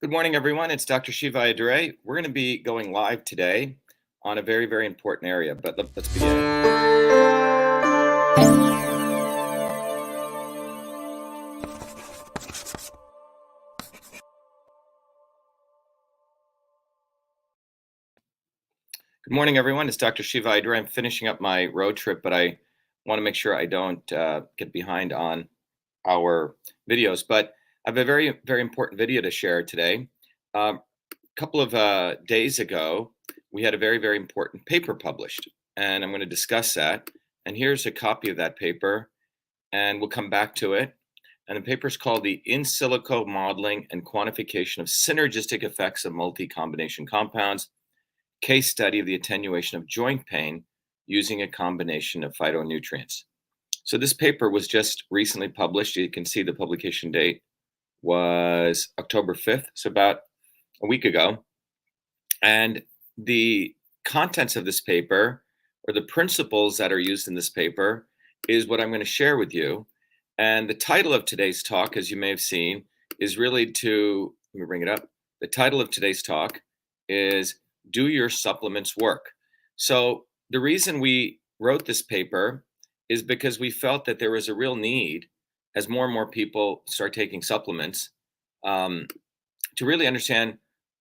Good morning, everyone. It's Dr. Shiva. We're going to be going live today on a very, very important area, but let's begin. Good morning, everyone. It's Dr. Shiva. I'm finishing up my road trip, but I want to make sure I don't get behind on our videos. But I have a very, very important video to share today. A couple of days ago, we had a very, very important paper published, and I'm going to discuss that. And here's a copy of that paper, and we'll come back to it. And the paper is called the In Silico Modeling and Quantification of Synergistic Effects of Multi-Combination Compounds, Case Study of the Attenuation of Joint Pain Using a Combination of Phytonutrients. So this paper was just recently published. You can see the publication date was October 5th, so about a week ago. And the contents of this paper, or the principles that are used in this paper, is what I'm going to share with you. And the title of today's talk, as you may have seen, is really let me bring it up. The title of today's talk is Do Your Supplements Work? So the reason we wrote this paper is because we felt that there was a real need, as more and more people start taking supplements, to really understand,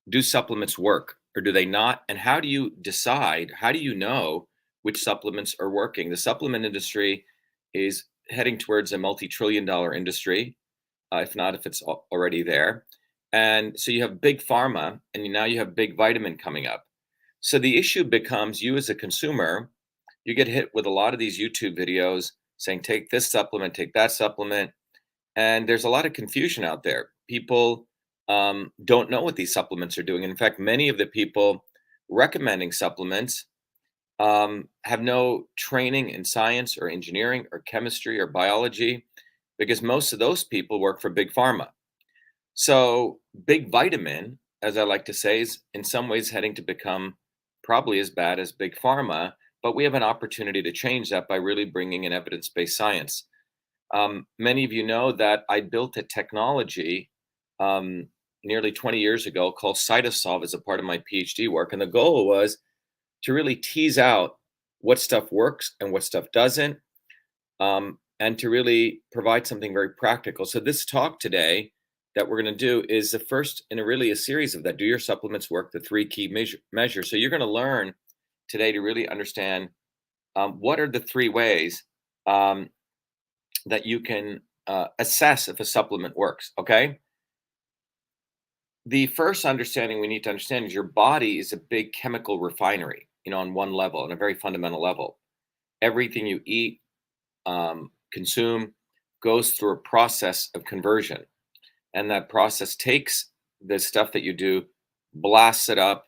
do supplements work or do they not? And how do you decide, how do you know which supplements are working? The supplement industry is heading towards a multi-trillion-dollar industry, if it's already there. And so you have big pharma, and now you have big vitamin coming up. So the issue becomes, you as a consumer, you get hit with a lot of these YouTube videos saying, take this supplement, take that supplement. And there's a lot of confusion out there. People don't know what these supplements are doing. And in fact, many of the people recommending supplements have no training in science or engineering or chemistry or biology, because most of those people work for big pharma. So big vitamin, as I like to say, is in some ways heading to become probably as bad as big pharma, but we have an opportunity to change that by really bringing in evidence-based science. Many of you know that I built a technology nearly 20 years ago called CytoSolve as a part of my PhD work. And the goal was to really tease out what stuff works and what stuff doesn't, and to really provide something very practical. So this talk today that we're going to do is the first in a series of that. Do your supplements work? The three key measures. So you're going to learn today to really understand what are the three ways that you can assess if a supplement works, okay? The first understanding we need to understand is your body is a big chemical refinery, on one level, on a very fundamental level. Everything you eat, consume, goes through a process of conversion. And that process takes the stuff that you do, blasts it up,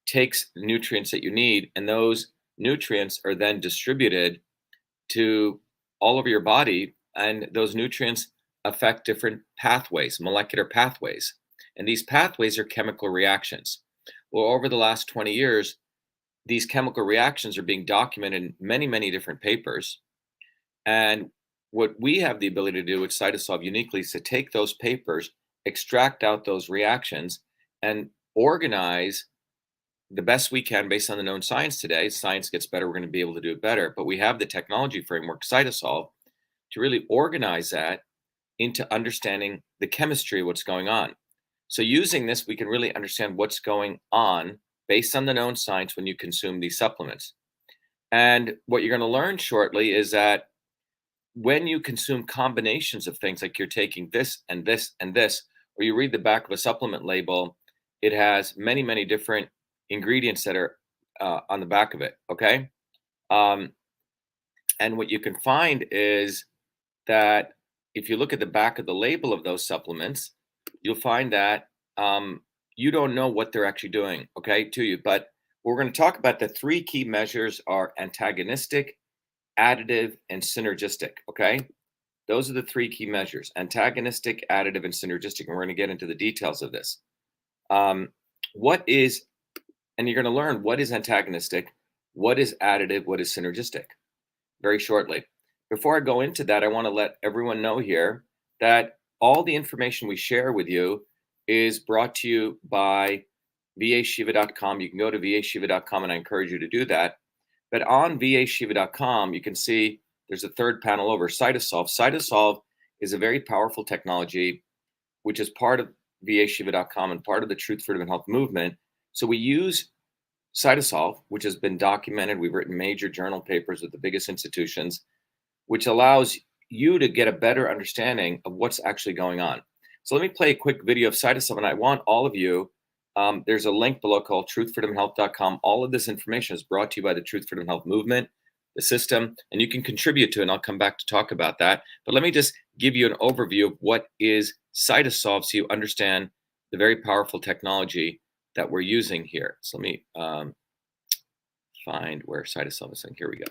takes nutrients that you need, and those nutrients are then distributed to all over your body, and those nutrients affect different pathways, molecular pathways. And these pathways are chemical reactions. Well, over the last 20 years, these chemical reactions are being documented in many, many different papers. And what we have the ability to do with CytoSolve uniquely is to take those papers, extract out those reactions, and organize the best we can based on the known science today. Science gets better, we're going to be able to do it better. But we have the technology framework, CytoSolve, to really organize that into understanding the chemistry of what's going on. So using this, we can really understand what's going on based on the known science when you consume these supplements. And what you're going to learn shortly is that when you consume combinations of things, like you're taking this and this and this, or you read the back of a supplement label, it has many, many different ingredients that are on the back of it, okay? And what you can find is that if you look at the back of the label of those supplements, you'll find that you don't know what they're actually doing, okay, to you. But we're going to talk about the three key measures are antagonistic, additive, and synergistic, okay? Those are the three key measures: antagonistic, additive, and synergistic. And we're going to get into the details of this. And you're going to learn what is antagonistic, what is additive, what is synergistic, very shortly. Before I go into that, I want to let everyone know here that all the information we share with you is brought to you by vashiva.com. You can go to vashiva.com, and I encourage you to do that. But on vashiva.com, you can see there's a third panel over, CytoSolve. CytoSolve is a very powerful technology, which is part of vashiva.com and part of the Truth, Freedom, and Health movement. So we use CytoSolve, which has been documented. We've written major journal papers with the biggest institutions, which allows you to get a better understanding of what's actually going on. So let me play a quick video of CytoSolve, and I want all of you, there's a link below called truthfreedomhealth.com. All of this information is brought to you by the Truth, Freedom, Health movement, the system, and you can contribute to it, and I'll come back to talk about that. But let me just give you an overview of what is CytoSolve so you understand the very powerful technology that we're using here. So let me find where CytoSolve is. Here we go.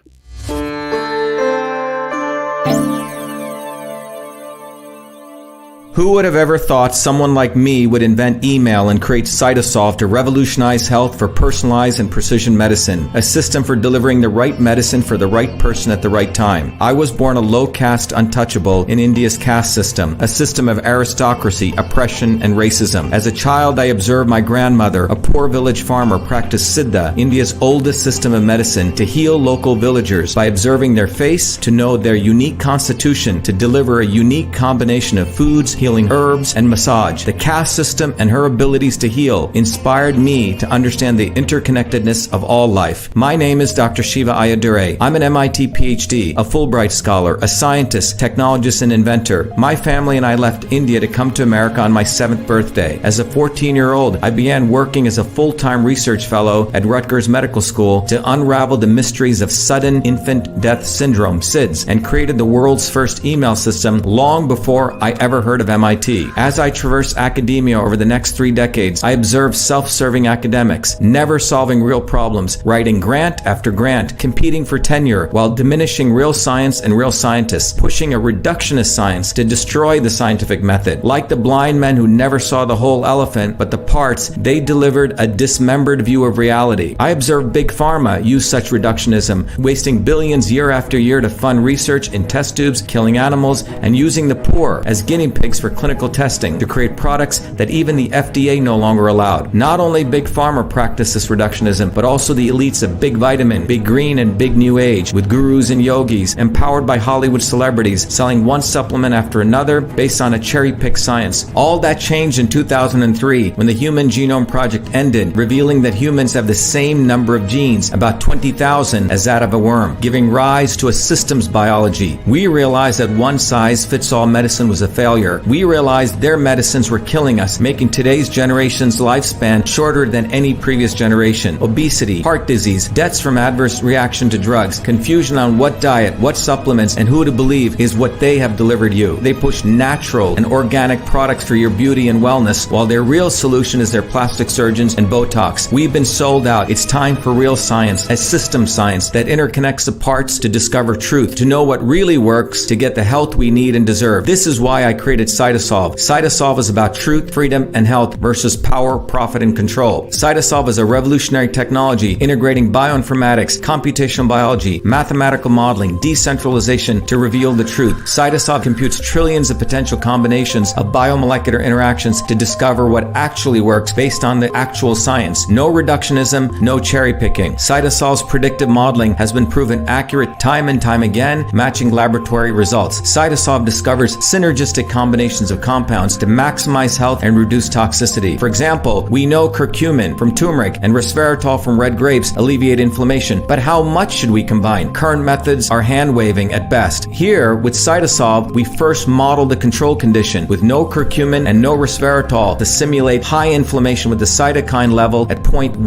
Who would have ever thought someone like me would invent email and create CytoSolve to revolutionize health for personalized and precision medicine, a system for delivering the right medicine for the right person at the right time? I was born a low-caste untouchable in India's caste system, a system of aristocracy, oppression, and racism. As a child, I observed my grandmother, a poor village farmer, practice Siddha, India's oldest system of medicine, to heal local villagers by observing their face, to know their unique constitution, to deliver a unique combination of foods, healing herbs, and massage. The caste system and her abilities to heal inspired me to understand the interconnectedness of all life. My name is Dr. Shiva Ayyadurai. I'm an MIT PhD, a Fulbright scholar, a scientist, technologist, and inventor. My family and I left India to come to America on my 7th birthday. As a 14-year-old, I began working as a full-time research fellow at Rutgers Medical School to unravel the mysteries of sudden infant death syndrome, SIDS, and created the world's first email system long before I ever heard of MIT. As I traversed academia over the next 3 decades, I observed self-serving academics, never solving real problems, writing grant after grant, competing for tenure, while diminishing real science and real scientists, pushing a reductionist science to destroy the scientific method. Like the blind men who never saw the whole elephant, but the parts, they delivered a dismembered view of reality. I observed Big Pharma use such reductionism, wasting billions year after year to fund research in test tubes, killing animals, and using the poor as guinea pigs for clinical testing to create products that even the FDA no longer allowed. Not only Big Pharma practiced this reductionism, but also the elites of Big Vitamin, Big Green, and Big New Age, with gurus and yogis, empowered by Hollywood celebrities, selling one supplement after another based on a cherry-picked science. All that changed in 2003 when the Human Genome Project ended, revealing that humans have the same number of genes, about 20,000, as that of a worm, giving rise to a systems biology. We realized that one-size-fits-all medicine was a failure. We realized their medicines were killing us, making today's generation's lifespan shorter than any previous generation. Obesity, heart disease, deaths from adverse reaction to drugs, confusion on what diet, what supplements, and who to believe is what they have delivered you. They push natural and organic products for your beauty and wellness, while their real solution is their plastic surgeons and Botox. We've been sold out. It's time for real science, a system science that interconnects the parts to discover truth, to know what really works, to get the health we need and deserve. This is why I created CytoSolve. CytoSolve is about truth, freedom, and health versus power, profit, and control. CytoSolve is a revolutionary technology integrating bioinformatics, computational biology, mathematical modeling, decentralization to reveal the truth. CytoSolve computes trillions of potential combinations of biomolecular interactions to discover what actually works based on the actual science. No reductionism, no cherry picking. CytoSolve's predictive modeling has been proven accurate time and time again, matching laboratory results. CytoSolve discovers synergistic combinations of compounds to maximize health and reduce toxicity. For example, we know curcumin from turmeric and resveratrol from red grapes alleviate inflammation, but how much should we combine? Current methods are hand-waving at best. Here, with CytoSolve, we first modeled the control condition with no curcumin and no resveratrol to simulate high inflammation with the cytokine level at 0.15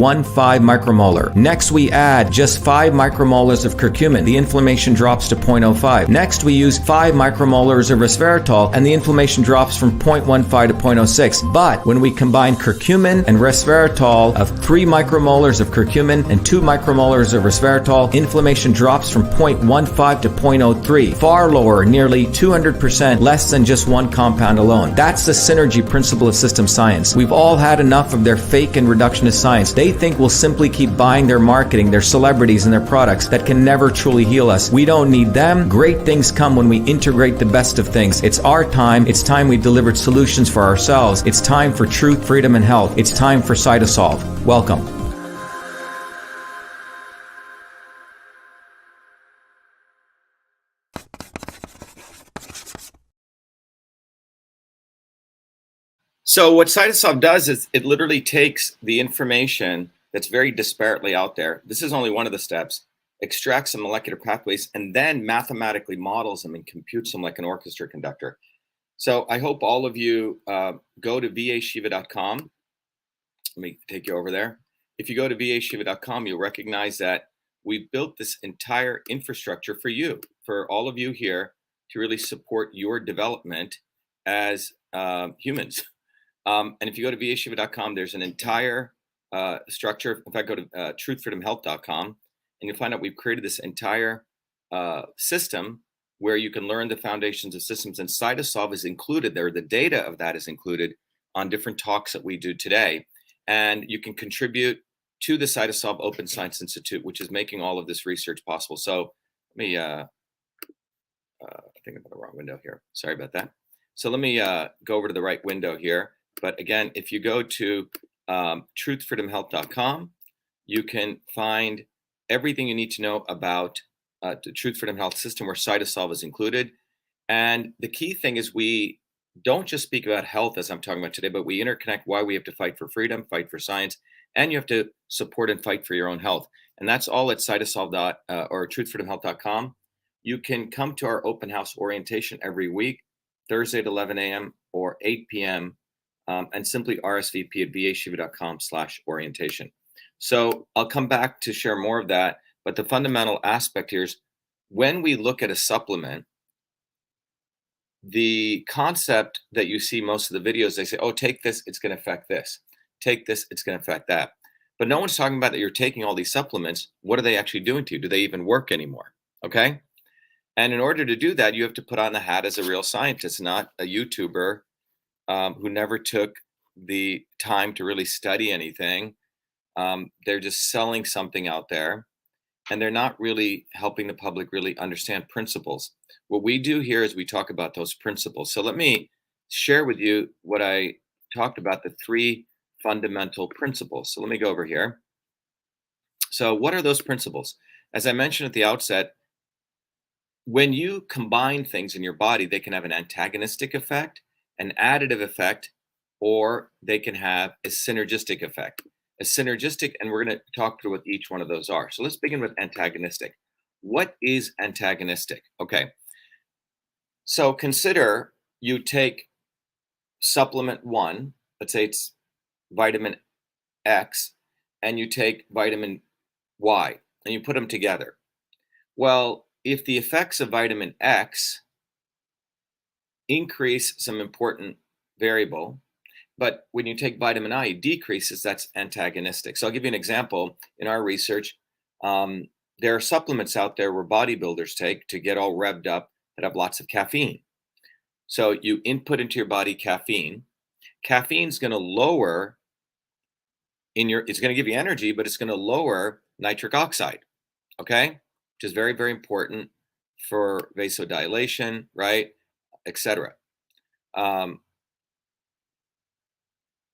micromolar. Next, we add just 5 micromolars of curcumin. The inflammation drops to 0.05. Next, we use 5 micromolars of resveratrol and the inflammation drops from 0.15 to 0.06. But when we combine curcumin and resveratrol of 3 micromolars of curcumin and 2 micromolars of resveratrol, inflammation drops from 0.15 to 0.03, far lower, nearly 200% less than just one compound alone. That's the synergy principle of system science. We've all had enough of their fake and reductionist science. They think we'll simply keep buying their marketing, their celebrities, and their products that can never truly heal us. We don't need them. Great things come when we integrate the best of things. It's our time. It's It's time we delivered solutions for ourselves. It's time for truth, freedom, and health. It's time for CytoSolve. Welcome. So what CytoSolve does is it literally takes the information that's very disparately out there. This is only one of the steps, extracts some molecular pathways, and then mathematically models them and computes them like an orchestra conductor. So I hope all of you go to vashiva.com. Let me take you over there. If you go to vashiva.com, you'll recognize that we've built this entire infrastructure for you, for all of you here, to really support your development as humans. And if you go to vashiva.com, there's an entire structure. In fact, go to truthfreedomhealth.com, and you'll find out we've created this entire system where you can learn the foundations of systems, and CytoSolve is included there. The data of that is included on different talks that we do today. And you can contribute to the CytoSolve Open Science Institute, which is making all of this research possible. So let me, I think I'm in the wrong window here. Sorry about that. So let me go over to the right window here. But again, if you go to truthfreedomhealth.com, you can find everything you need to know about the Truth Freedom Health system, where CytoSolve is included. And the key thing is we don't just speak about health as I'm talking about today, but we interconnect why we have to fight for freedom, fight for science, and you have to support and fight for your own health. And that's all at CytoSolve or truthfreedomhealth.com. You can come to our open house orientation every week, Thursday at 11 a.m. or 8 p.m. And simply RSVP at vashiva.com/orientation. So I'll come back to share more of that. But the fundamental aspect here is when we look at a supplement, the concept that you see most of the videos, they say, oh, take this, it's going to affect this. Take this, it's going to affect that. But no one's talking about that you're taking all these supplements. What are they actually doing to you? Do they even work anymore? Okay. And in order to do that, you have to put on the hat as a real scientist, not a YouTuber who never took the time to really study anything. They're just selling something out there, and they're not really helping the public really understand principles. What we do here is we talk about those principles. So let me share with you what I talked about, the 3 fundamental principles. So let me go over here. So what are those principles? As I mentioned at the outset, when you combine things in your body, they can have an antagonistic effect, an additive effect, or they can have a synergistic effect. A synergistic, and we're going to talk through what each one of those are. So let's begin with antagonistic. What is antagonistic? Okay. So consider you take supplement 1, let's say it's vitamin X, and you take vitamin Y, and you put them together. Well, if the effects of vitamin X increase some important variable, but when you take vitamin I, it decreases, that's antagonistic. So I'll give you an example. In our research, there are supplements out there where bodybuilders take to get all revved up that have lots of caffeine. So you input into your body caffeine. Caffeine's going to lower it's going to give you energy, but it's going to lower nitric oxide, okay? Which is very, very important for vasodilation, right? Etc.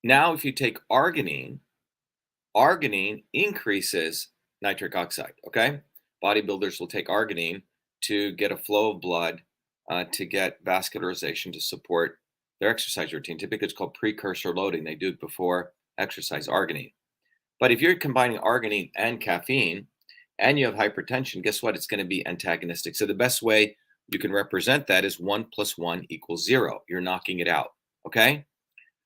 Now, if you take arginine, arginine increases nitric oxide, okay? Bodybuilders will take arginine to get a flow of blood, to get vascularization to support their exercise routine. Typically, it's called precursor loading. They do it before exercise, arginine. But if you're combining arginine and caffeine and you have hypertension, guess what? It's going to be antagonistic. So the best way you can represent that is 1 + 1 = 0. You're knocking it out, okay?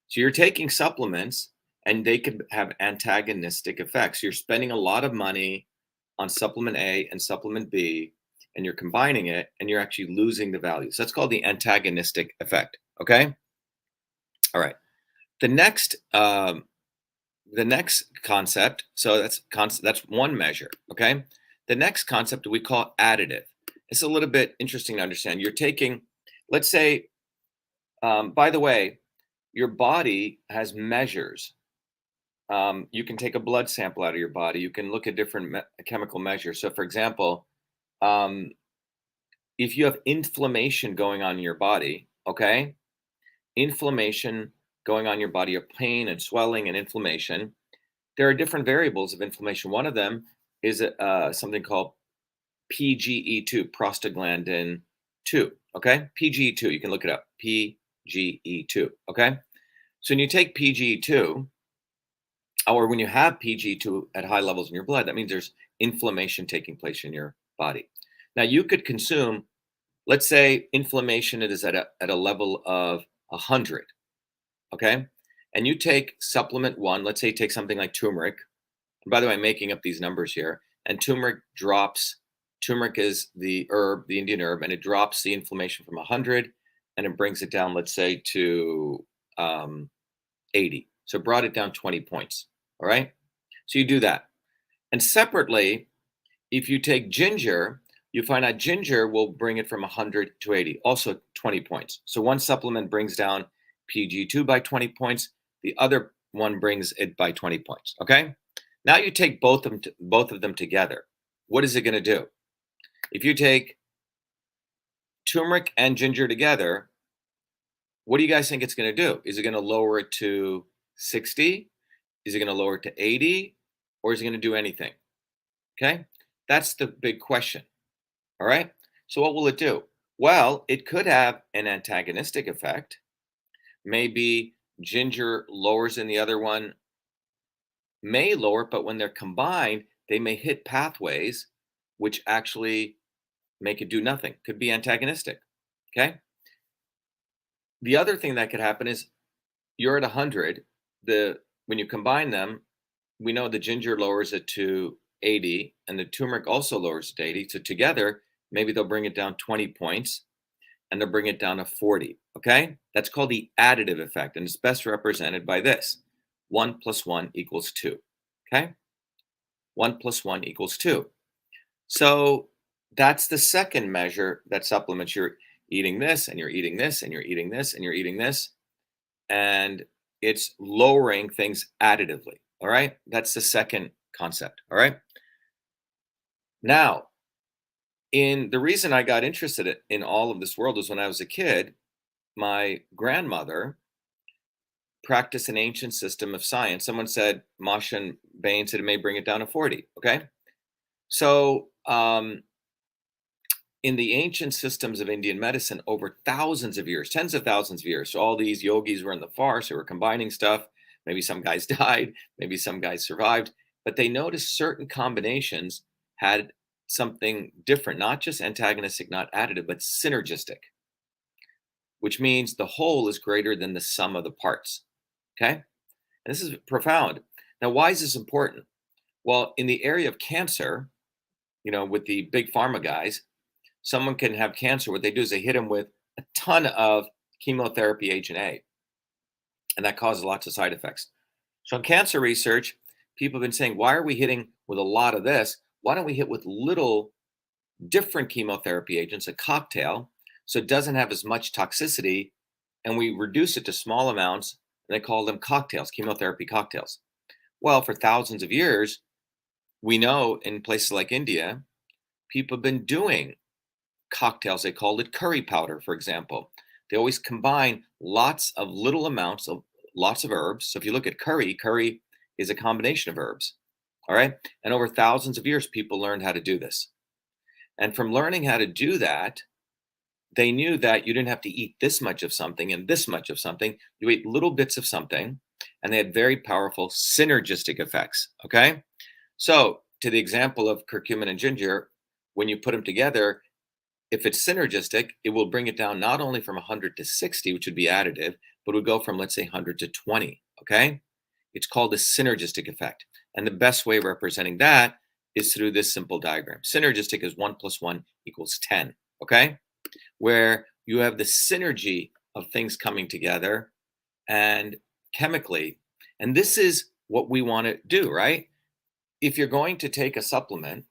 So you're taking supplements and they could have antagonistic effects. You're spending a lot of money on supplement A and supplement B, and you're combining it and you're actually losing the value. So that's called the antagonistic effect, okay? All right. The next concept, so that's one measure, okay? The next concept we call additive. It's a little bit interesting to understand. You're taking, let's say, by the way, your body has measures. You can take a blood sample out of your body. You can look at different chemical measures. So for example, if you have inflammation going on in your body, okay, inflammation going on in your body, or pain and swelling and inflammation, there are different variables of inflammation. One of them is something called PGE2, prostaglandin 2. Okay, PGE2, you can look it up. PGE2. Okay, so when you take PGE2, or when you have PGE2 at high levels in your blood, that means there's inflammation taking place in your body. Now, you could consume, let's say, inflammation is at a level of 100. Okay, and you take supplement one. Let's say you take something like turmeric. And by the way, I'm making up these numbers here. And turmeric drops. Turmeric is the herb, the Indian herb, and it drops the inflammation from 100, and it brings it down, let's say, to 80. So it brought it down 20 points. All right. So you do that. And separately, if you take ginger, you find out ginger will bring it from 100 to 80, also 20 points. So one supplement brings down PG2 by 20 points. The other one brings it by 20 points. Okay. Now you take both of them together. What is it going to do? If you take turmeric and ginger together, what do you guys think it's going to do? Is it going to lower it to 60? Is it going to lower it to 80? Or is it going to do anything? Okay. That's the big question. All right. So what will it do? Well, it could have an antagonistic effect. Maybe ginger lowers in the other one, may lower, but when they're combined, they may hit pathways which actually make it do nothing. Could be antagonistic. Okay. The other thing that could happen is you're at 100. When you combine them, we know the ginger lowers it to 80 and the turmeric also lowers it to 80. So together, maybe they'll bring it down 20 points and they'll bring it down to 40. Okay. That's called the additive effect. And it's best represented by this: 1 + 1 = 2. Okay. 1 + 1 = 2. So that's the second measure that supplements. You're eating this and you're eating this and you're eating this and you're eating this. And it's lowering things additively. All right. That's the second concept. All right. Now, the reason I got interested in all of this world was when I was a kid, my grandmother practiced an ancient system of science. Someone said, Masha and Bain said it may bring it down to 40. Okay. So, in the ancient systems of Indian medicine, over thousands of years, tens of thousands of years, so all these yogis were in the forest, they were combining stuff. Maybe some guys died, maybe some guys survived, but they noticed certain combinations had something different, not just antagonistic, not additive, but synergistic, which means the whole is greater than the sum of the parts. Okay. And this is profound. Now, why is this important? Well, in the area of cancer, with the big pharma guys, someone can have cancer. What they do is they hit them with a ton of chemotherapy agent A, and that causes lots of side effects. So in cancer research, people have been saying, why are we hitting with a lot of this? Why don't we hit with little different chemotherapy agents, a cocktail, so it doesn't have as much toxicity, and we reduce it to small amounts, and they call them cocktails, chemotherapy cocktails. Well, for thousands of years, we know in places like India, people have been doing cocktails. They called it curry powder, for example. They always combine lots of little amounts of lots of herbs. So if you look at curry is a combination of herbs. All right. And over thousands of years, people learned how to do this. And from learning how to do that, they knew that you didn't have to eat this much of something and this much of something. You ate little bits of something, and they had very powerful synergistic effects. Okay. So to the example of curcumin and ginger, when you put them together, if it's synergistic, it will bring it down not only from 100 to 60, which would be additive, but it would go from, let's say, 100 to 20. Okay. It's called the synergistic effect. And the best way of representing that is through this simple diagram. Synergistic is 1 + 1 = 10. Okay. Where you have the synergy of things coming together and chemically. And this is what we want to do, right? If you're going to take a supplement,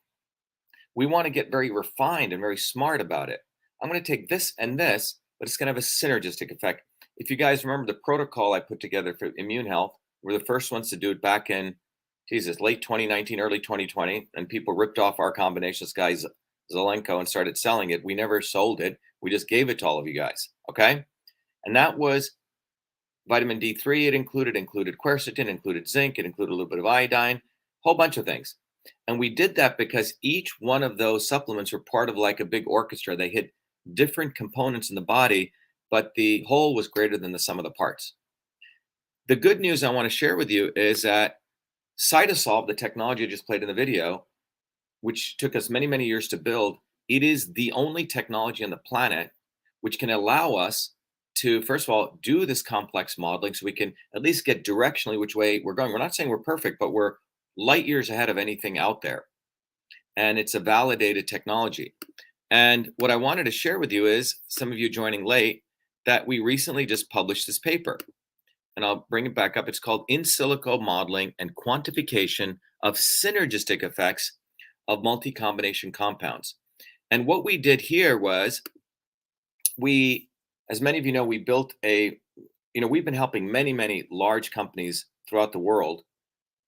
we want to get very refined and very smart about it. I'm going to take this and this, but it's going to have a synergistic effect. If you guys remember the protocol I put together for immune health, we're the first ones to do it back in, late 2019, early 2020, and people ripped off our combination. This guy Zelenko and started selling it. We never sold it. We just gave it to all of you guys. Okay. And that was vitamin D3 it included quercetin, included zinc, it included a little bit of iodine, whole bunch of things. And we did that because each one of those supplements were part of like a big orchestra. They hit different components in the body, but the whole was greater than the sum of the parts. The good news I want to share with you is that CytoSolve, the technology I just played in the video, which took us many, many years to build, it is the only technology on the planet which can allow us to, first of all, do this complex modeling so we can at least get directionally which way we're going. We're not saying we're perfect, but we're light years ahead of anything out there. And it's a validated technology. And what I wanted to share with you is, some of you joining late, that we recently just published this paper. And I'll bring it back up. It's called In Silico Modeling and Quantification of Synergistic Effects of Multi-Combination Compounds. And what we did here was, as many of you know, we built we've been helping many, many large companies throughout the world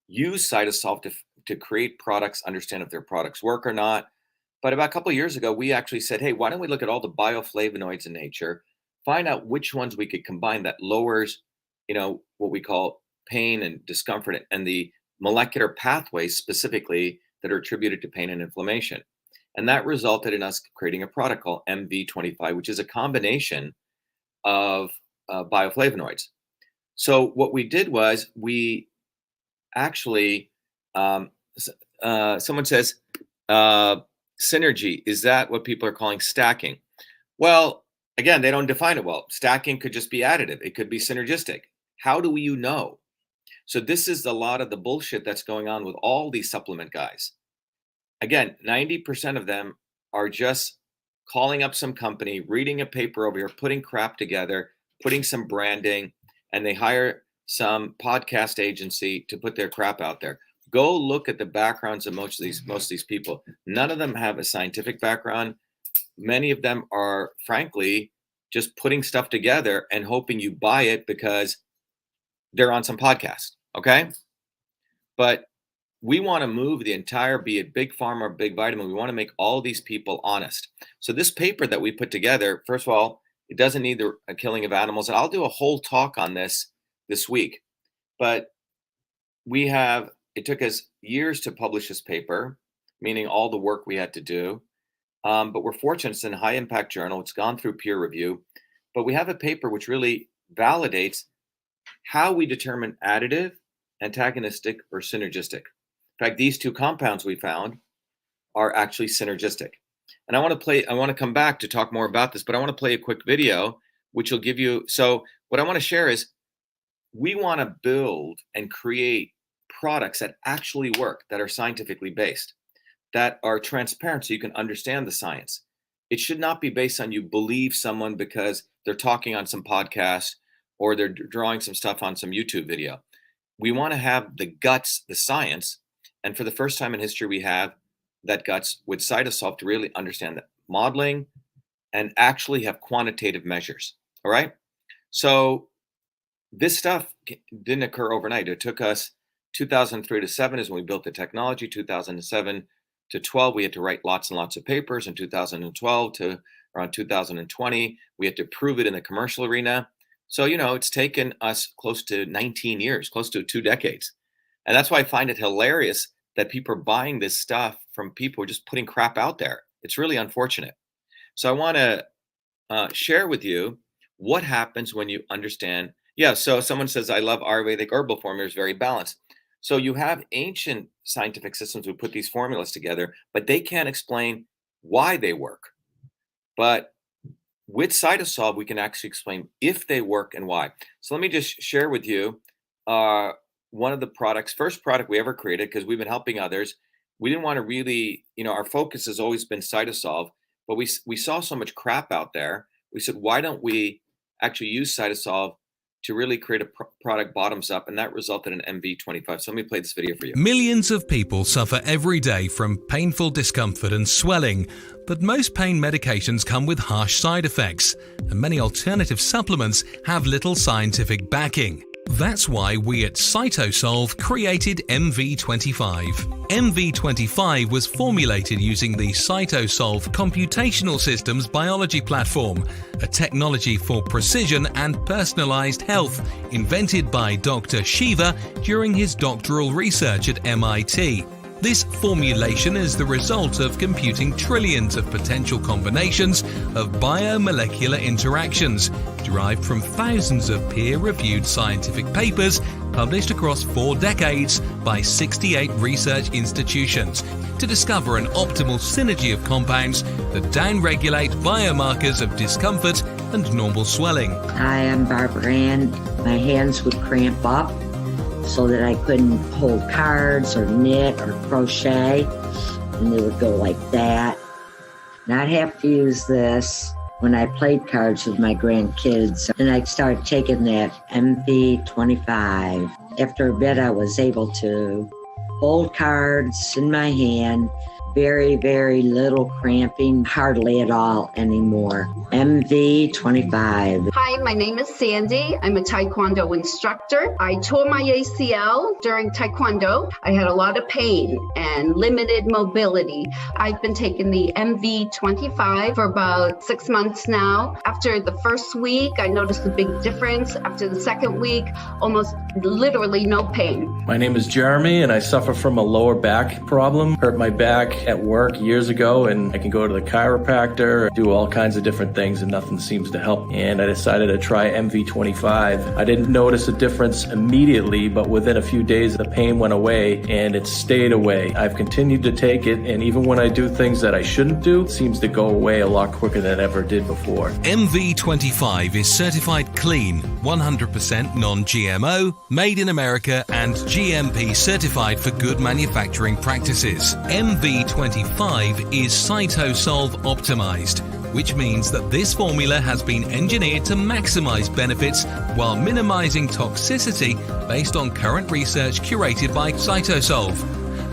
use CytoSolve to create products, understand if their products work or not. But about a couple of years ago, we actually said, hey, why don't we look at all the bioflavonoids in nature, find out which ones we could combine that lowers what we call pain and discomfort and the molecular pathways specifically that are attributed to pain and inflammation. And that resulted in us creating a product called MV25, which is a combination of bioflavonoids. So what we did was we actually, someone says, synergy, is that what people are calling stacking? Well, again, they don't define it well. Stacking could just be additive. It could be synergistic. How do you know? So this is a lot of the bullshit that's going on with all these supplement guys. Again, 90% of them are just calling up some company, reading a paper over here, putting crap together, putting some branding, and they hire some podcast agency to put their crap out there. Go look at the backgrounds of most of these people. None of them have a scientific background. Many of them are, frankly, just putting stuff together and hoping you buy it because they're on some podcast, okay? But we want to move the entire, be it big pharma or big vitamin, we want to make all these people honest. So this paper that we put together, first of all, it doesn't need a killing of animals. And I'll do a whole talk on this week. But it took us years to publish this paper, meaning all the work we had to do. But we're fortunate it's in a high impact journal. It's gone through peer review. But we have a paper which really validates how we determine additive, antagonistic, or synergistic. In fact, these two compounds we found are actually synergistic. And I want to come back to talk more about this, but I want to play a quick video, which will give you, so what I want to share is we want to build and create products that actually work, that are scientifically based, that are transparent so you can understand the science. It should not be based on you believe someone because they're talking on some podcast or they're drawing some stuff on some YouTube video. We want to have the guts, the science. And for the first time in history, we have that guts with CytoSolve to really understand the modeling and actually have quantitative measures. All right. So this stuff didn't occur overnight. It took us 2003 to 7 is when we built the technology. 2007 to 12, we had to write lots and lots of papers. In 2012 to around 2020, we had to prove it in the commercial arena. So, it's taken us close to 19 years, close to 2 decades. And that's why I find it hilarious that people are buying this stuff from people who are just putting crap out there. It's really unfortunate. So I want to share with you what happens when you understand. Yeah, so someone says, I love Ayurvedic herbal formulas, very balanced. So you have ancient scientific systems who put these formulas together, but they can't explain why they work. But with CytoSolve, we can actually explain if they work and why. So let me just share with you one of the first product we ever created, because we've been helping others. We didn't want to really, our focus has always been CytoSolve, but we saw so much crap out there. We said, why don't we actually use CytoSolve to really create a product bottoms up? And that resulted in MV25. So let me play this video for you. Millions of people suffer every day from painful discomfort and swelling, but most pain medications come with harsh side effects, and many alternative supplements have little scientific backing. That's why we at CytoSolve created MV25. MV25 was formulated using the CytoSolve Computational Systems Biology Platform, a technology for precision and personalized health invented by Dr. Shiva during his doctoral research at MIT. This formulation is the result of computing trillions of potential combinations of biomolecular interactions derived from thousands of peer-reviewed scientific papers published across 4 decades by 68 research institutions to discover an optimal synergy of compounds that downregulate biomarkers of discomfort and normal swelling. Hi, I'm Barbara Ann. My hands would cramp up so that I couldn't hold cards or knit or crochet, and they would go like that. And I'd have to use this when I played cards with my grandkids, and I'd start taking that MV25. After a bit, I was able to hold cards in my hand, very, very little cramping, hardly at all anymore. MV25. Hi, my name is Sandy. I'm a Taekwondo instructor. I tore my ACL during Taekwondo. I had a lot of pain and limited mobility. I've been taking the MV25 for about 6 months now. After the first week, I noticed a big difference. After the second week, almost literally no pain. My name is Jeremy, and I suffer from a lower back problem. Hurt my back at work years ago, and I can go to the chiropractor, do all kinds of different things, and nothing seems to help. And I decided to try MV25. I didn't notice a difference immediately, but within a few days, the pain went away, and it stayed away. I've continued to take it, and even when I do things that I shouldn't do, it seems to go away a lot quicker than it ever did before. MV25 is certified clean, 100% non-GMO, made in America, and GMP certified for good manufacturing practices. MV25 is CytoSolve optimized, which means that this formula has been engineered to maximize benefits while minimizing toxicity based on current research curated by CytoSolve.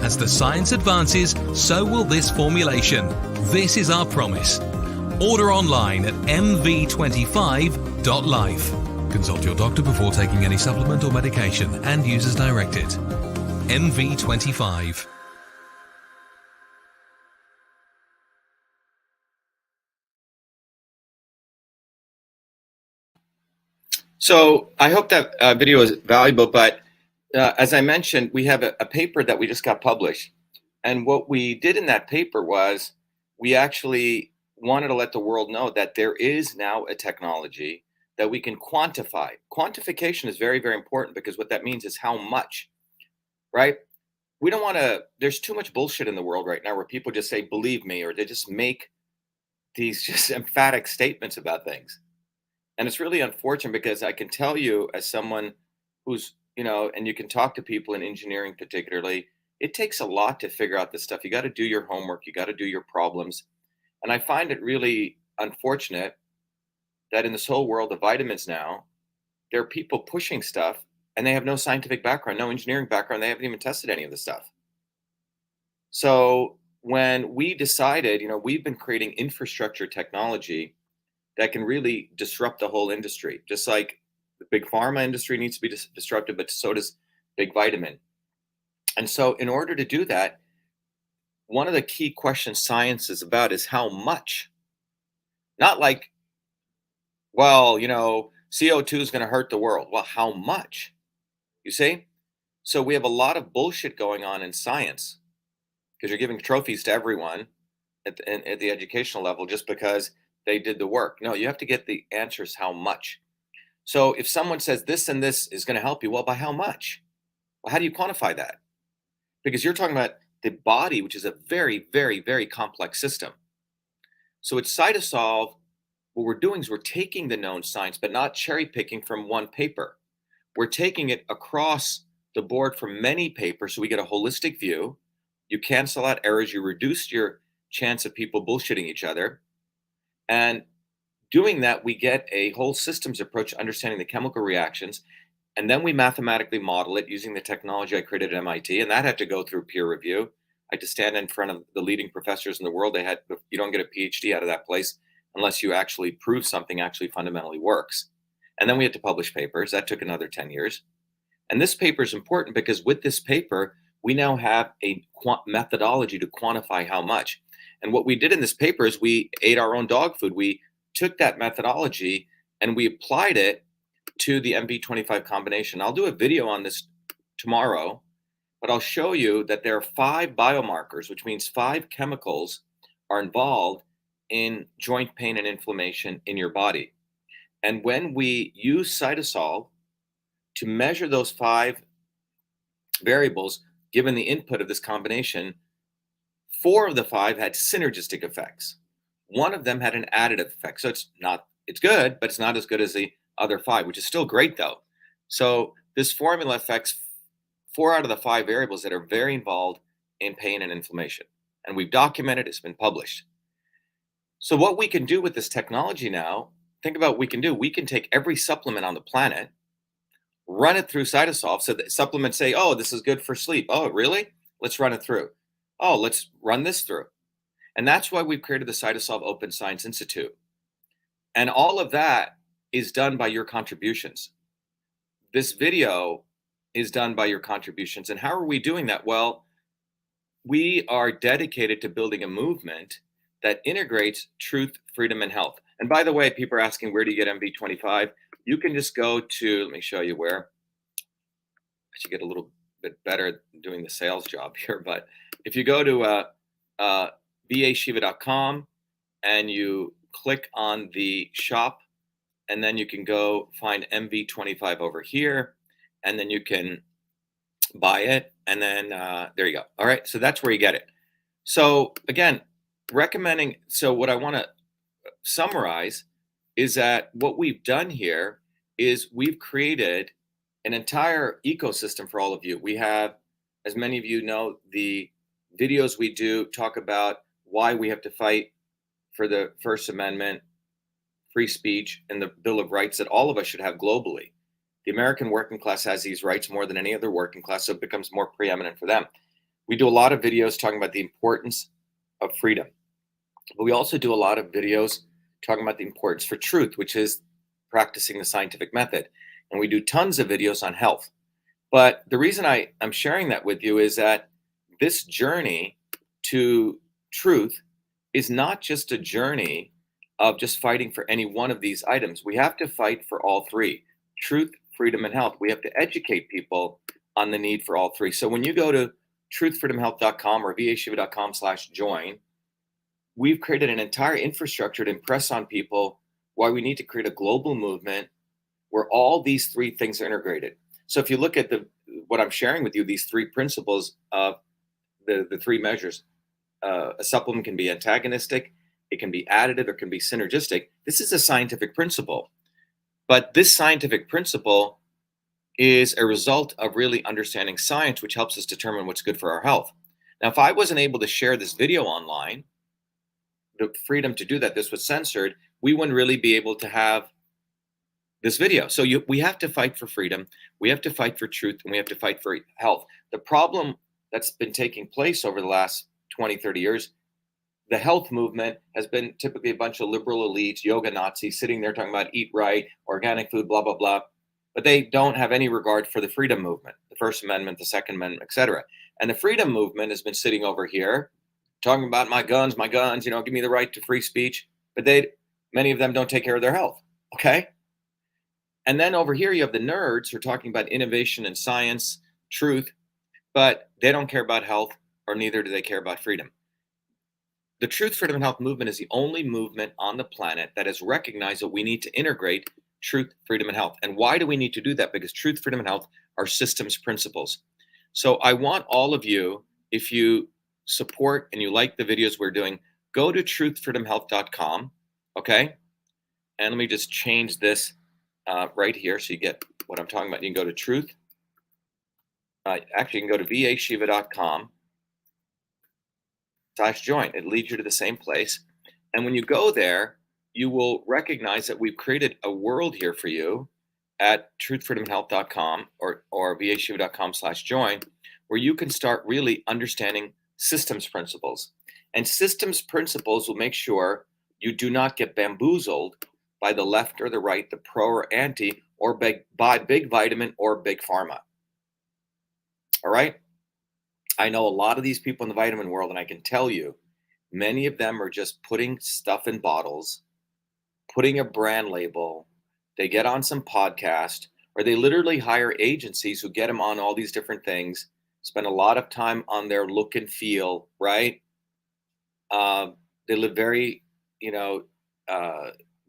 As the science advances, so will this formulation. This is our promise. Order online at mv25.life. Consult your doctor before taking any supplement or medication and use as directed. MV25. So I hope that video is valuable, but as I mentioned, we have a paper that we just got published. And what we did in that paper was we actually wanted to let the world know that there is now a technology that we can quantify. Quantification is very, very important because what that means is how much, right? We don't want to, there's too much bullshit in the world right now where people just say, believe me, or they just make these just emphatic statements about things. And it's really unfortunate because I can tell you as someone who's, and you can talk to people in engineering particularly, it takes a lot to figure out this stuff. You got to do your homework. You got to do your problems. And I find it really unfortunate that in this whole world of vitamins now, there are people pushing stuff and they have no scientific background, no engineering background. They haven't even tested any of this stuff. So when we decided, we've been creating infrastructure technology that can really disrupt the whole industry. Just like the big pharma industry needs to be disrupted, but so does big vitamin. And so in order to do that, one of the key questions science is about is how much. Not like, well, CO2 is going to hurt the world. Well, how much? You see? So we have a lot of bullshit going on in science because you're giving trophies to everyone at the educational level just because they did the work. No, you have to get the answers how much. So if someone says this and this is going to help you, well, by how much? Well, how do you quantify that? Because you're talking about the body, which is a very, very, very complex system. So at CytoSolve, what we're doing is we're taking the known science, but not cherry picking from one paper. We're taking it across the board from many papers so we get a holistic view. You cancel out errors, you reduce your chance of people bullshitting each other. And doing that, we get a whole systems approach to understanding the chemical reactions. And then we mathematically model it using the technology I created at MIT. And that had to go through peer review. I had to stand in front of the leading professors in the world. You don't get a PhD out of that place unless you actually prove something actually fundamentally works. And then we had to publish papers. That took another 10 years. And this paper is important because with this paper, we now have a methodology to quantify how much. And what we did in this paper is we ate our own dog food. We took that methodology and we applied it to the MV25 combination. I'll do a video on this tomorrow, but I'll show you that there are 5 biomarkers, which means 5 chemicals are involved in joint pain and inflammation in your body. And when we use CytoSolve to measure those 5 variables, given the input of this combination, 4 of the 5 had synergistic effects. 1 of them had an additive effect. So it's good, but it's not as good as the other 5, which is still great though. So this formula affects 4 out of the 5 variables that are very involved in pain and inflammation. And we've documented, it's been published. So what we can do with this technology now, think about what we can do. We can take every supplement on the planet, run it through CytoSolve, so that supplements say, oh, this is good for sleep. Oh, really? Let's run it through. Oh, let's run this through. And that's why we've created the CytoSolve Open Science Institute. And all of that is done by your contributions. This video is done by your contributions. And how are we doing that? Well, we are dedicated to building a movement that integrates truth, freedom, and health. And by the way, people are asking, where do you get MV25? You can just go to, let me show you where. I should get a little bit better doing the sales job here, but if you go to VAShiva.com and you click on the shop, and then you can go find MV25 over here, and then you can buy it, and then there you go. All right, so that's where you get it. So again, recommending, so what I want to summarize is that what we've done here is we've created an entire ecosystem for all of you. We have, as many of you know, the videos we do talk about why we have to fight for the First Amendment, free speech, and the Bill of Rights that all of us should have globally. The American working class has these rights more than any other working class, so it becomes more preeminent for them. We do a lot of videos talking about the importance of freedom, but we also do a lot of videos talking about the importance for truth, which is practicing the scientific method. And we do tons of videos on health. But the reason I'm sharing that with you is that this journey to truth is not just a journey of just fighting for any one of these items. We have to fight for all 3, truth, freedom, and health. We have to educate people on the need for all 3. So when you go to truthfreedomhealth.com or vashiva.com/join, we've created an entire infrastructure to impress on people why we need to create a global movement where all these 3 things are integrated. So if you look at what I'm sharing with you, these 3 principles of the 3 measures, a supplement can be antagonistic, it can be additive, or it can be synergistic. This is a scientific principle. But this scientific principle is a result of really understanding science, which helps us determine what's good for our health. Now, if I wasn't able to share this video online, the freedom to do that, this was censored, we wouldn't really be able to have this video. So we have to fight for freedom, we have to fight for truth, and we have to fight for health. The problem that's been taking place over the last 20, 30 years, the health movement has been typically a bunch of liberal elites, yoga Nazis, sitting there talking about eat right, organic food, blah, blah, blah. But they don't have any regard for the freedom movement, the First Amendment, the Second Amendment, etc. And the freedom movement has been sitting over here talking about my guns, give me the right to free speech. But many of them don't take care of their health, okay? And then over here, you have the nerds who are talking about innovation and science, truth, but they don't care about health, or neither do they care about freedom. The Truth, Freedom, and Health movement is the only movement on the planet that has recognized that we need to integrate truth, freedom, and health. And why do we need to do that? Because truth, freedom, and health are systems principles. So I want all of you, if you support and you like the videos we're doing, go to truthfreedomhealth.com, okay? And let me just change this right here so you get what I'm talking about. You can go to truth. Actually, you can go to vashiva.com/join. It leads you to the same place. And when you go there, you will recognize that we've created a world here for you at truthfreedomhealth.com or vashiva.com/join, where you can start really understanding systems principles. And systems principles will make sure you do not get bamboozled by the left or the right, the pro or anti, or by big vitamin or big pharma. All right? I know a lot of these people in the vitamin world, and I can tell you, many of them are just putting stuff in bottles, putting a brand label. They get on some podcast, or they literally hire agencies who get them on all these different things, spend a lot of time on their look and feel, right? They live very,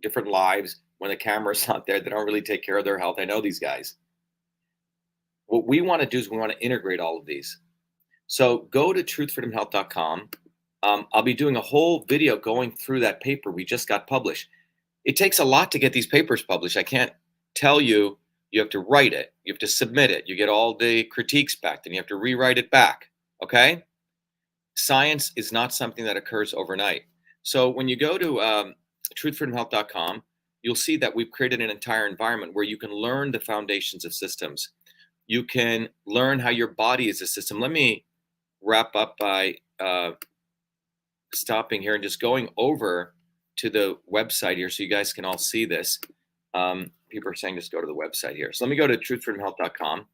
different lives when the camera's not there. They don't really take care of their health. I know these guys. What we want to do is we want to integrate all of these. So go to truthfreedomhealth.com. I'll be doing a whole video going through that paper we just got published. It takes a lot to get these papers published. I can't tell you. You have to write it. You have to submit it. You get all the critiques back. Then you have to rewrite it back. Okay? Science is not something that occurs overnight. So when you go to truthfreedomhealth.com, you'll see that we've created an entire environment where you can learn the foundations of systems. You can learn how your body is a system. Let me wrap up by stopping here and just going over to the website here so you guys can all see this. People are saying just go to the website here. So let me go to truthfreedomhealth.com.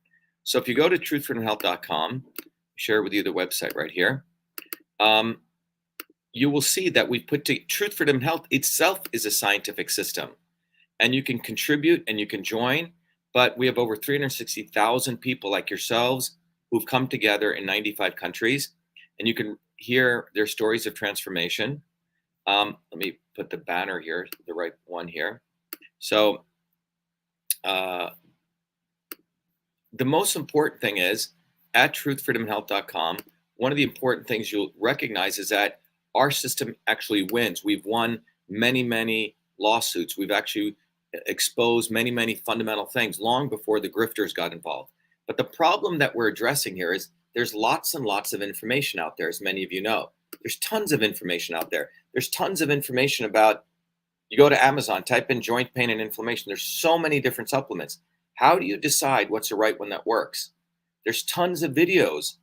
So if you go to truthfreedomhealth.com, share with you the website right here. You will see that we've put to Truth Freedom Health itself is a scientific system, and you can contribute and you can join. But we have over 360,000 people like yourselves who've come together in 95 countries, and you can hear their stories of transformation. Let me put the banner here, the right one here. So the most important thing is at truthfreedomhealth.com, one of the important things you'll recognize is that our system actually wins. We've won many, many lawsuits. We've actually exposed many, many fundamental things long before the grifters got involved. But the problem that we're addressing here is there's lots and lots of information out there, as many of you know. There's tons of information out there. There's tons of information about, you go to Amazon, type in joint pain and inflammation. There's so many different supplements. How do you decide what's the right one that works? There's tons of videos,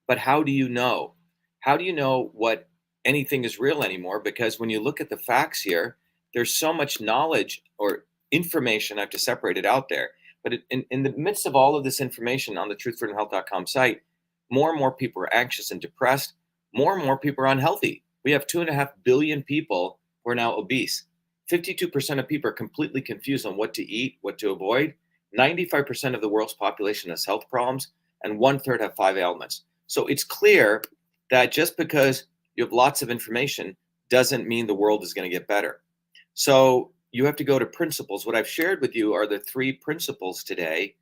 but how do you know? How do you know what anything is real anymore? Because when you look at the facts here, there's so much knowledge or information. I have to separate it out there. But in the midst of all of this information on the truthfreedomhealth.com site, more and more people are anxious and depressed. More and more people are unhealthy. We have 2.5 billion people who are now obese. 52% of people are completely confused on what to eat, what to avoid. 95% of the world's population has health problems, and 1/3 have 5 ailments. So it's clear that just because you have lots of information doesn't mean the world is going to get better. So you have to go to principles. What I've shared with you are the 3 principles today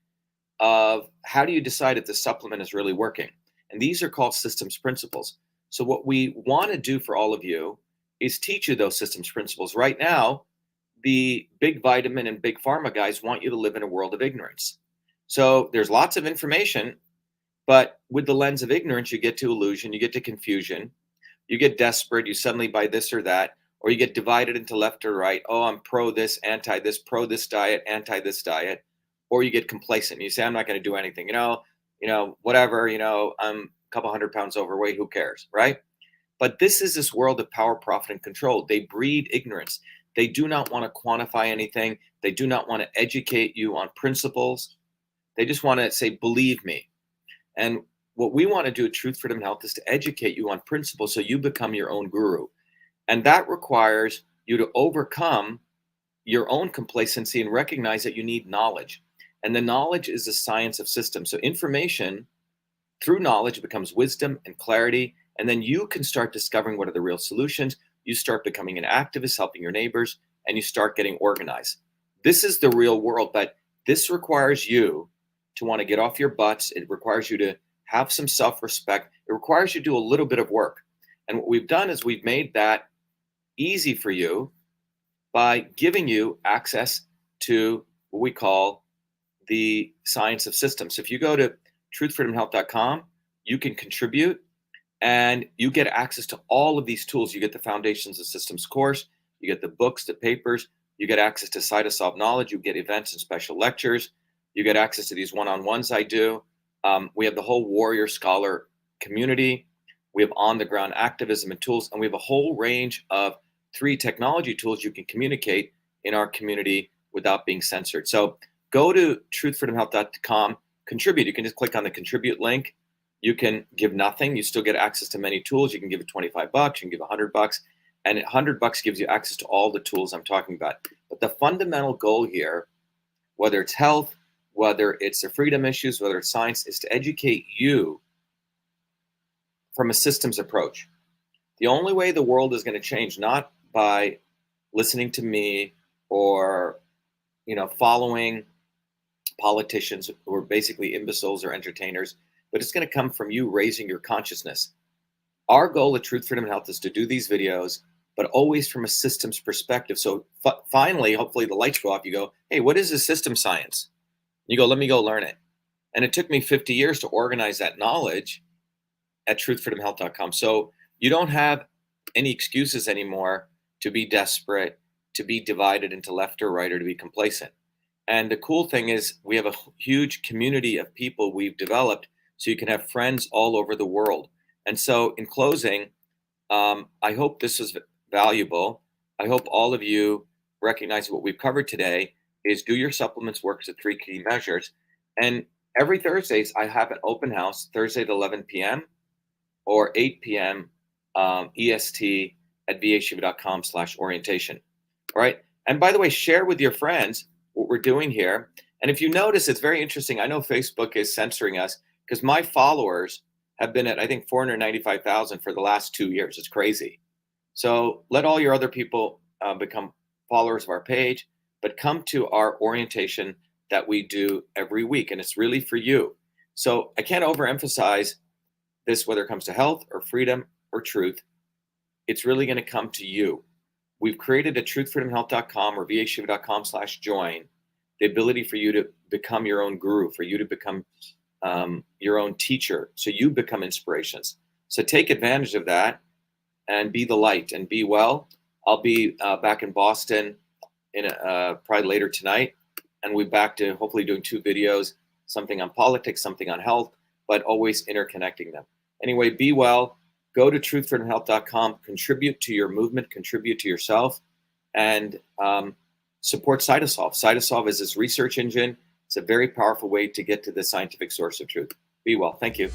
of how do you decide if the supplement is really working. And these are called systems principles. So what we want to do for all of you is teach you those systems principles. Right now, the big vitamin and big pharma guys want you to live in a world of ignorance. So there's lots of information, but with the lens of ignorance, you get to illusion, you get to confusion, you get desperate, you suddenly buy this or that, or you get divided into left or right. Oh, I'm pro this, anti this, pro this diet, anti this diet. Or you get complacent. You say, I'm not going to do anything. Whatever, I'm a couple 100 pounds overweight. Who cares, right? But this is this world of power, profit, and control. They breed ignorance. They do not want to quantify anything. They do not want to educate you on principles. They just want to say, believe me. And what we want to do at Truth Freedom Health is to educate you on principles so you become your own guru. And that requires you to overcome your own complacency and recognize that you need knowledge. And the knowledge is the science of systems. So information through knowledge becomes wisdom and clarity. And then you can start discovering what are the real solutions. You start becoming an activist, helping your neighbors, and you start getting organized. This is the real world, but this requires you to want to get off your butts. It requires you to have some self-respect. It requires you to do a little bit of work. And what we've done is we've made that easy for you by giving you access to what we call the science of systems. So if you go to truthfreedomhealth.com, you can contribute and you get access to all of these tools. You get the Foundations of Systems course, you get the books, the papers, you get access to CytoSolve knowledge, you get events and special lectures, you get access to these one-on-ones I do. We have the whole warrior scholar community. We have on-the-ground activism and tools, and we have a whole range of 3 technology tools you can communicate in our community without being censored. So go to truthfreedomhealth.com, contribute. You can just click on the contribute link. You can give nothing. You still get access to many tools. You can give it $25, you can give $100, and $100 gives you access to all the tools I'm talking about. But the fundamental goal here, whether it's health, whether it's the freedom issues, whether it's science, is to educate you from a systems approach. The only way the world is going to change, not by listening to me or following politicians who are basically imbeciles or entertainers, but it's going to come from you raising your consciousness. Our goal at Truth, Freedom, and Health is to do these videos, but always from a systems perspective. So finally, hopefully the lights go off. You go, hey, what is a system science? You go, let me go learn it. And it took me 50 years to organize that knowledge at truthfreedomhealth.com. So you don't have any excuses anymore to be desperate, to be divided into left or right, or to be complacent. And the cool thing is we have a huge community of people we've developed, so you can have friends all over the world. And so in closing, I hope this was valuable. I hope all of you recognize what we've covered today is do your supplements work as 3 key measures. And every Thursdays, I have an open house, Thursday at 11 p.m. or 8 p.m. EST at vashiva.com/orientation. All right. And by the way, share with your friends what we're doing here. And if you notice, it's very interesting. I know Facebook is censoring us because my followers have been at, I think, 495,000 for the last 2 years. It's crazy. So let all your other people become followers of our page, but come to our orientation that we do every week. And it's really for you. So I can't overemphasize this, whether it comes to health or freedom or truth. It's really going to come to you. We've created at truthfreedomhealth.com or vashiva.com/join the ability for you to become your own guru, for you to become your own teacher, so you become inspirations. So take advantage of that and be the light and be well. I'll be back in Boston in probably later tonight, and we're back to hopefully doing 2 videos, something on politics, something on health, but always interconnecting them. Anyway, be well. Go to truthfreedomhealth.com, contribute to your movement, contribute to yourself, and support CytoSolve. CytoSolve is this research engine. It's a very powerful way to get to the scientific source of truth. Be well. Thank you.